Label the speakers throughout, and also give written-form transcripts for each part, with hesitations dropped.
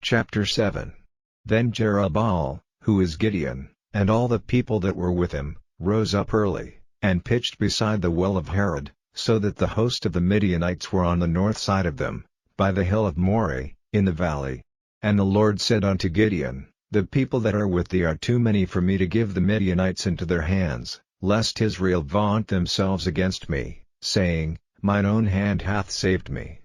Speaker 1: Chapter 7. Then Jerubbaal, who is Gideon, and all the people that were with him, rose up early, and pitched beside the well of Harod, so that the host of the Midianites were on the north side of them, by the hill of Moreh, in the valley. And the Lord said unto Gideon, The people that are with thee are too many for me to give the Midianites into their hands, lest Israel vaunt themselves against me, saying, Mine own hand hath saved me.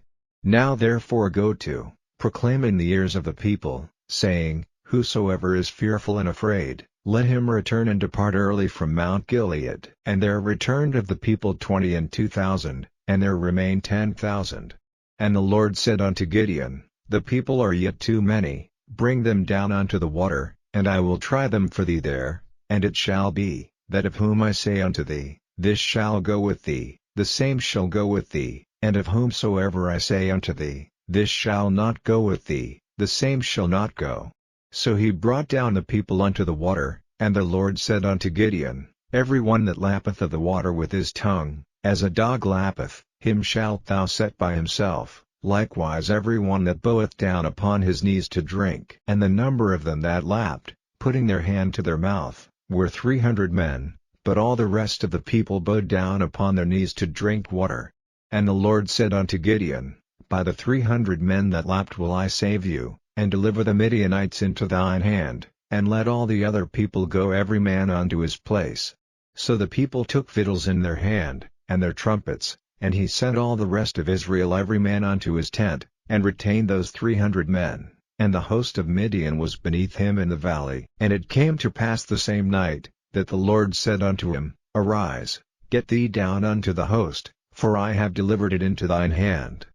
Speaker 1: Now therefore go to, proclaim in the ears of the people, saying, Whosoever is fearful and afraid, let him return and depart early from Mount Gilead. And there returned of the people 22,000, and there remained 10,000. And the Lord said unto Gideon, The people are yet too many, bring them down unto the water, and I will try them for thee there. And it shall be, that of whom I say unto thee, This shall go with thee, the same shall go with thee, and of whomsoever I say unto thee, This shall not go with thee, the same shall not go. So he brought down the people unto the water, and the Lord said unto Gideon, Every one that lappeth of the water with his tongue, as a dog lappeth, him shalt thou set by himself, likewise every one that boweth down upon his knees to drink. And the number of them that lapped, putting their hand to their mouth, were 300 men, but all the rest of the people bowed down upon their knees to drink water. And the Lord said unto Gideon, By the 300 men that lapped will I save you, and deliver the Midianites into thine hand, and let all the other people go every man unto his place. So the people took fiddles in their hand, and their trumpets, and he sent all the rest of Israel every man unto his tent, and retained those 300 men, and the host of Midian was beneath him in the valley. And it came to pass the same night, that the Lord said unto him, Arise, get thee down unto the host, for I have delivered it into thine hand.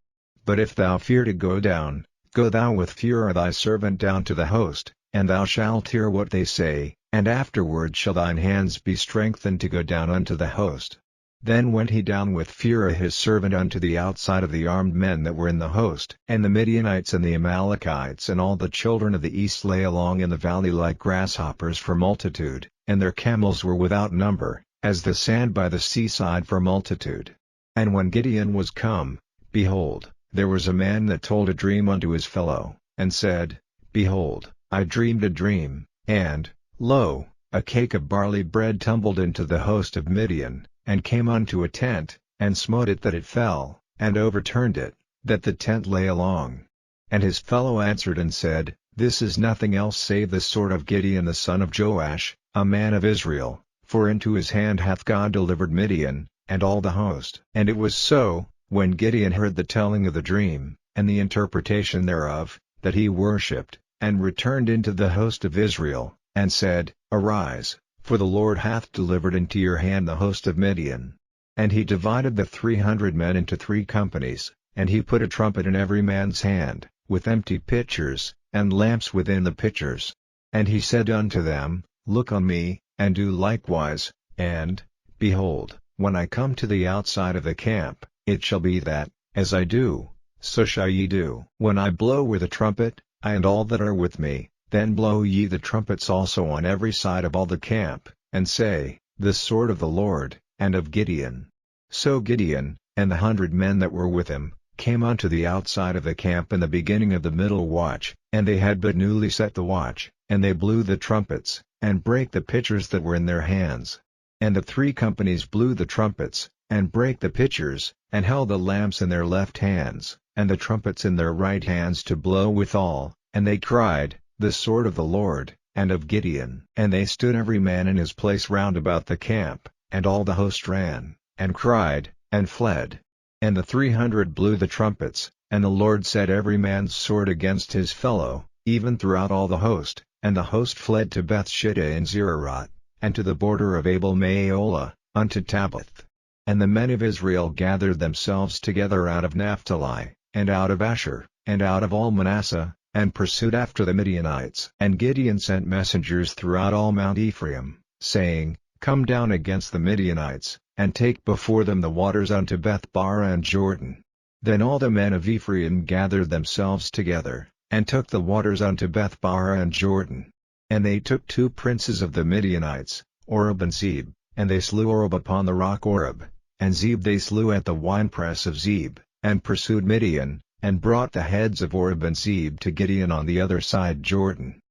Speaker 1: But if thou fear to go down, go thou with Phurah thy servant down to the host, and thou shalt hear what they say, and afterward shall thine hands be strengthened to go down unto the host. Then went he down with Phurah his servant unto the outside of the armed men that were in the host. And the Midianites and the Amalekites and all the children of the east lay along in the valley like grasshoppers for multitude, and their camels were without number, as the sand by the seaside for multitude. And when Gideon was come, behold, there was a man that told a dream unto his fellow, and said, Behold, I dreamed a dream, and, lo, a cake of barley bread tumbled into the host of Midian, and came unto a tent, and smote it that it fell, and overturned it, that the tent lay along. And his fellow answered and said, This is nothing else save the sword of Gideon the son of Joash, a man of Israel, for into his hand hath God delivered Midian, and all the host. And it was so, when Gideon heard the telling of the dream, and the interpretation thereof, that he worshipped, and returned into the host of Israel, and said, Arise, for the Lord hath delivered into your hand the host of Midian. And he divided the 300 men into 3 companies, and he put a trumpet in every man's hand, with empty pitchers, and lamps within the pitchers. And he said unto them, Look on me, and do likewise, and, behold, when I come to the outside of the camp, it shall be that, as I do, so shall ye do. When I blow with a trumpet, I and all that are with me, then blow ye the trumpets also on every side of all the camp, and say, The sword of the Lord, and of Gideon. So Gideon, and the 100 men that were with him, came unto the outside of the camp in the beginning of the middle watch, and they had but newly set the watch, and they blew the trumpets, and brake the pitchers that were in their hands. And the 3 companies blew the trumpets, and brake the pitchers, and held the lamps in their left hands, and the trumpets in their right hands to blow withal, and they cried, The sword of the Lord, and of Gideon. And they stood every man in his place round about the camp, and all the host ran, and cried, and fled. And the 300 blew the trumpets, and the Lord set every man's sword against his fellow, even throughout all the host, and the host fled to Bethshittah in Zererath, and to the border of Abel-Meholah, unto Tabbath. And the men of Israel gathered themselves together out of Naphtali, and out of Asher, and out of all Manasseh, and pursued after the Midianites. And Gideon sent messengers throughout all Mount Ephraim, saying, Come down against the Midianites, and take before them the waters unto Beth-barah and Jordan. Then all the men of Ephraim gathered themselves together, and took the waters unto Beth-barah and Jordan. And they took 2 princes of the Midianites, Oreb and Zeb, and they slew Oreb upon the rock Oreb, and Zeb they slew at the winepress of Zeb, and pursued Midian, and brought the heads of Oreb and Zeb to Gideon on the other side Jordan.